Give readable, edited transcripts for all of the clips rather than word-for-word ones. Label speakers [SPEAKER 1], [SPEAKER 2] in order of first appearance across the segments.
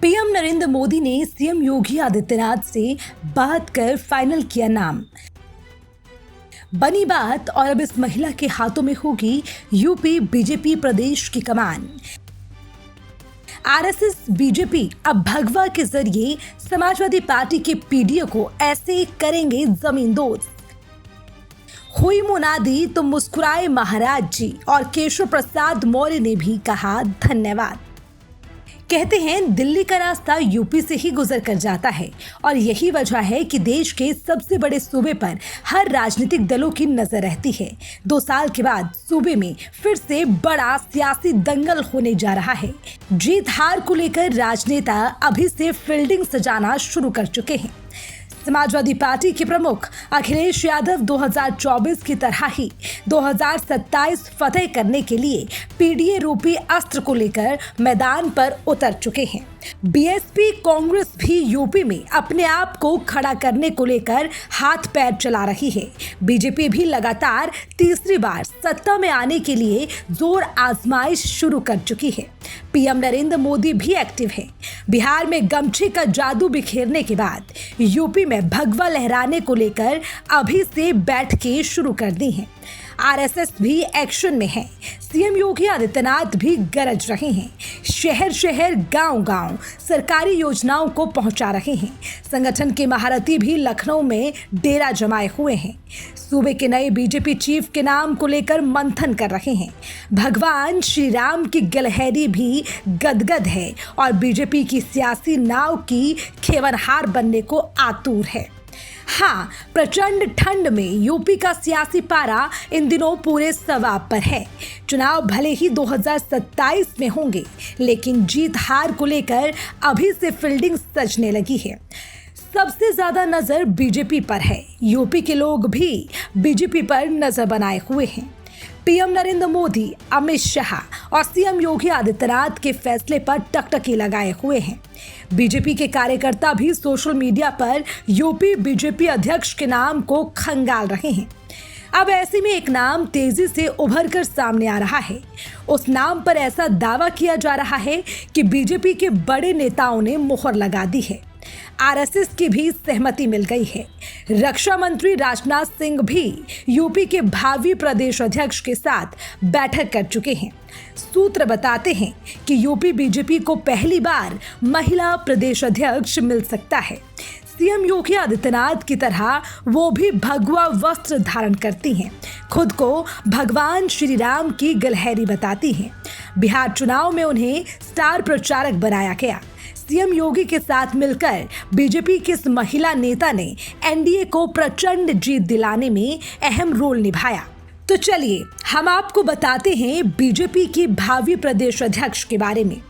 [SPEAKER 1] PM Narendra Modi ने CM Yogi Adityanath से बात कर फाइनल किया नाम। बनी बात और अब इस महिला के हाथों में होगी यूपी बीजेपी प्रदेश की कमान। आरएसएस बीजेपी अब भगवा के जरिए समाजवादी पार्टी के पीडीओ को ऐसे करेंगे जमींदोज। हुई मुनादी तो मुस्कुराए महाराज जी और केशव प्रसाद मौर्य ने भी कहा धन्यवाद। कहते हैं दिल्ली का रास्ता यूपी से ही गुजर कर जाता है और यही वजह है कि देश के सबसे बड़े सूबे पर हर राजनीतिक दलों की नजर रहती है। 2 साल के बाद सूबे में फिर से बड़ा सियासी दंगल होने जा रहा है। जीत हार को लेकर राजनेता अभी से फील्डिंग सजाना शुरू कर चुके हैं। समाजवादी पार्टी के प्रमुख अखिलेश यादव 2024 की तरह ही 2027 फतेह करने के लिए पीडीए रूपी अस्त्र को लेकर मैदान पर उतर चुके हैं। बीएसपी कांग्रेस भी यूपी में अपने आप को खड़ा करने को लेकर हाथ पैर चला रही है। बीजेपी भी लगातार तीसरी बार सत्ता में आने के लिए जोर आजमाइश शुरू कर चुकी है। पीएम नरेंद्र मोदी भी एक्टिव है। बिहार में गमछे का जादू बिखेरने के बाद यूपी में भगवा लहराने को लेकर अभी से बैठकें शुरू कर दी हैं। आरएसएस भी एक्शन में है। सीएम योगी आदित्यनाथ भी गरज रहे हैं। शहर शहर गांव गांव सरकारी योजनाओं को पहुंचा रहे हैं। संगठन के महारथी भी लखनऊ में डेरा जमाए हुए हैं। सूबे के नए बीजेपी चीफ के नाम को लेकर मंथन कर रहे हैं। भगवान श्री राम की गिलहरी भी गदगद है और बीजेपी की सियासी नाव की खेवनहार बनने को आतुर है। हाँ, प्रचंड ठंड में यूपी का सियासी पारा इन दिनों पूरे सवाब पर है। चुनाव भले ही 2027 में होंगे, लेकिन जीत हार को लेकर अभी से फील्डिंग सजने लगी है। सबसे ज्यादा नजर बीजेपी पर है। यूपी के लोग भी बीजेपी पर नजर बनाए हुए हैं। पीएम नरेंद्र मोदी, अमित शाह और सीएम योगी आदित्यनाथ के फैसले पर टकटकी लगाए हुए हैं। बीजेपी के कार्यकर्ता भी सोशल मीडिया पर यूपी बीजेपी अध्यक्ष के नाम को खंगाल रहे हैं। अब ऐसे में एक नाम तेजी से उभर कर सामने आ रहा है। उस नाम पर ऐसा दावा किया जा रहा है कि बीजेपी के बड़े नेताओं ने मुहर लगा दी है। आरएसएस की भी सहमति मिल गई है। रक्षा मंत्री राजनाथ सिंह भी यूपी के भावी प्रदेश अध्यक्ष के साथ बैठक कर चुके हैं। सूत्र बताते हैं कि यूपी बीजेपी को पहली बार महिला प्रदेश अध्यक्ष मिल सकता है। सीएम योगी आदित्यनाथ की तरह वो भी भगवा वस्त्र धारण करती हैं। खुद को भगवान श्री राम की गिलहरी बताती हैं। बिहार चुनाव में उन्हें स्टार प्रचारक बनाया गया। सीएम योगी के साथ मिलकर बीजेपी की इस महिला नेता ने एनडीए को प्रचंड जीत दिलाने में अहम रोल निभाया। तो चलिए हम आपको बताते हैं बीजेपी की भावी प्रदेश अध्यक्ष के बारे में।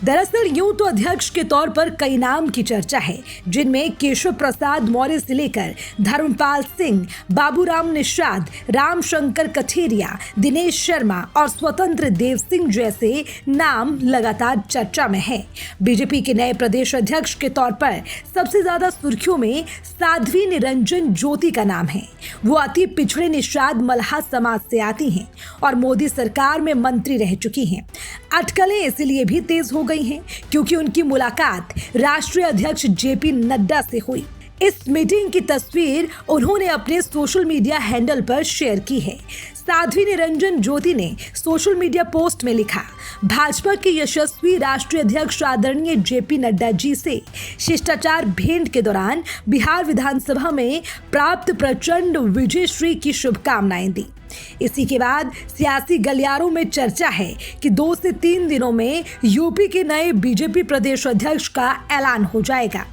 [SPEAKER 1] दरअसल यूं तो अध्यक्ष के तौर पर कई नाम की चर्चा है, जिनमें केशव प्रसाद मौर्य से लेकर धर्मपाल सिंह, बाबूराम निषाद, रामशंकर कठेरिया, दिनेश शर्मा और स्वतंत्र देव सिंह जैसे नाम लगातार चर्चा में हैं। बीजेपी के नए प्रदेश अध्यक्ष के तौर पर सबसे ज्यादा सुर्खियों में साध्वी निरंजन ज्योति का नाम है। वो अति पिछड़े निषाद मल्हा समाज से आती हैं और मोदी सरकार में मंत्री रह चुकी हैं। अटकलें इसलिए भी तेज हो गई हैं क्योंकि उनकी मुलाकात राष्ट्रीय अध्यक्ष जेपी नड्डा से हुई। इस मीटिंग की तस्वीर उन्होंने अपने सोशल मीडिया हैंडल पर शेयर की है। साध्वी निरंजन ज्योति ने सोशल मीडिया पोस्ट में लिखा, भाजपा के यशस्वी राष्ट्रीय अध्यक्ष आदरणीय जेपी नड्डा जी से शिष्टाचार भेंट के दौरान बिहार विधानसभा में प्राप्त प्रचंड विजयश्री की शुभकामनाएं दी। इसी के बाद सियासी गलियारों में चर्चा है कि 2 से 3 दिनों में यूपी के नए बीजेपी प्रदेश अध्यक्ष का ऐलान हो जाएगा।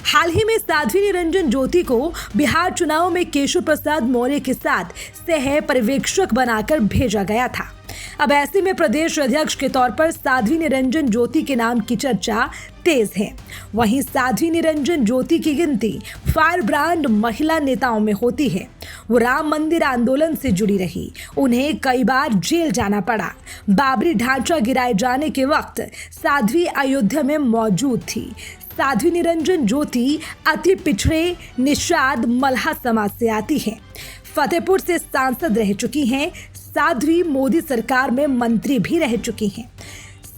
[SPEAKER 1] हाल ही में साध्वी निरंजन ज्योति को बिहार चुनाव में केशव प्रसाद मौर्य के साथ सह पर्यवेक्षक बनाकर भेजा गया था। अब ऐसे में प्रदेश अध्यक्ष के तौर पर साध्वी निरंजन ज्योति के नाम की चर्चा तेज है। वहीं साध्वी निरंजन ज्योति की गिनती फायर ब्रांड महिला नेताओं में होती है। वो राम मंदिर आंदोलन से जुड़ी रही। उन्हें कई बार जेल जाना पड़ा। बाबरी ढांचा गिराए जाने के वक्त साध्वी अयोध्या में मौजूद थी। साध्वी निरंजन ज्योति अति पिछड़े निषाद मल्हा समाज से आती है। फतेहपुर से सांसद रह चुकी हैं। साध्वी मोदी सरकार में मंत्री भी रह चुकी हैं।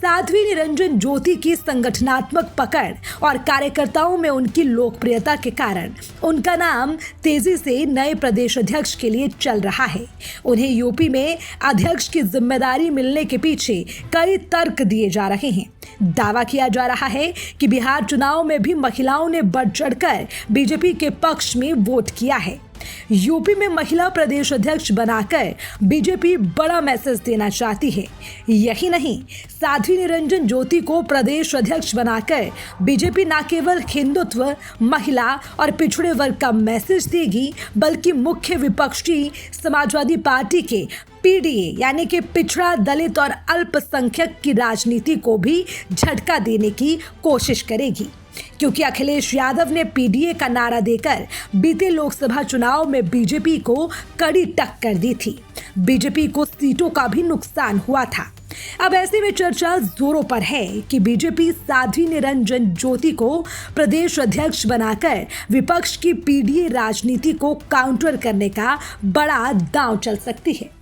[SPEAKER 1] साध्वी निरंजन ज्योति की संगठनात्मक पकड़ और कार्यकर्ताओं में उनकी लोकप्रियता के कारण उनका नाम तेजी से नए प्रदेश अध्यक्ष के लिए चल रहा है। उन्हें यूपी में अध्यक्ष की जिम्मेदारी मिलने के पीछे कई तर्क दिए जा रहे हैं। दावा किया जा रहा है कि बिहार चुनाव में भी महिलाओं ने बढ़ चढ़कर बीजेपी के पक्ष में वोट किया है। यूपी में महिला प्रदेश अध्यक्ष बनाकर बीजेपी बड़ा मैसेज देना चाहती है। यही नहीं, साध्वी निरंजन ज्योति को प्रदेश अध्यक्ष बनाकर बीजेपी न केवल हिंदुत्व, महिला और पिछड़े वर्ग का मैसेज देगी, बल्कि मुख्य विपक्षी समाजवादी पार्टी के पीडीए यानी कि पिछड़ा, दलित और अल्पसंख्यक की राजनीति को भी झटका देने की कोशिश करेगी। क्योंकि अखिलेश यादव ने पीडीए का नारा देकर बीते लोकसभा चुनाव में बीजेपी को कड़ी टक्कर दी थी। बीजेपी को सीटों का भी नुकसान हुआ था। अब ऐसे में चर्चा जोरों पर है कि बीजेपी साध्वी निरंजन ज्योति को प्रदेश अध्यक्ष बनाकर विपक्ष की पीडीए राजनीति को काउंटर करने का बड़ा दांव चल सकती है।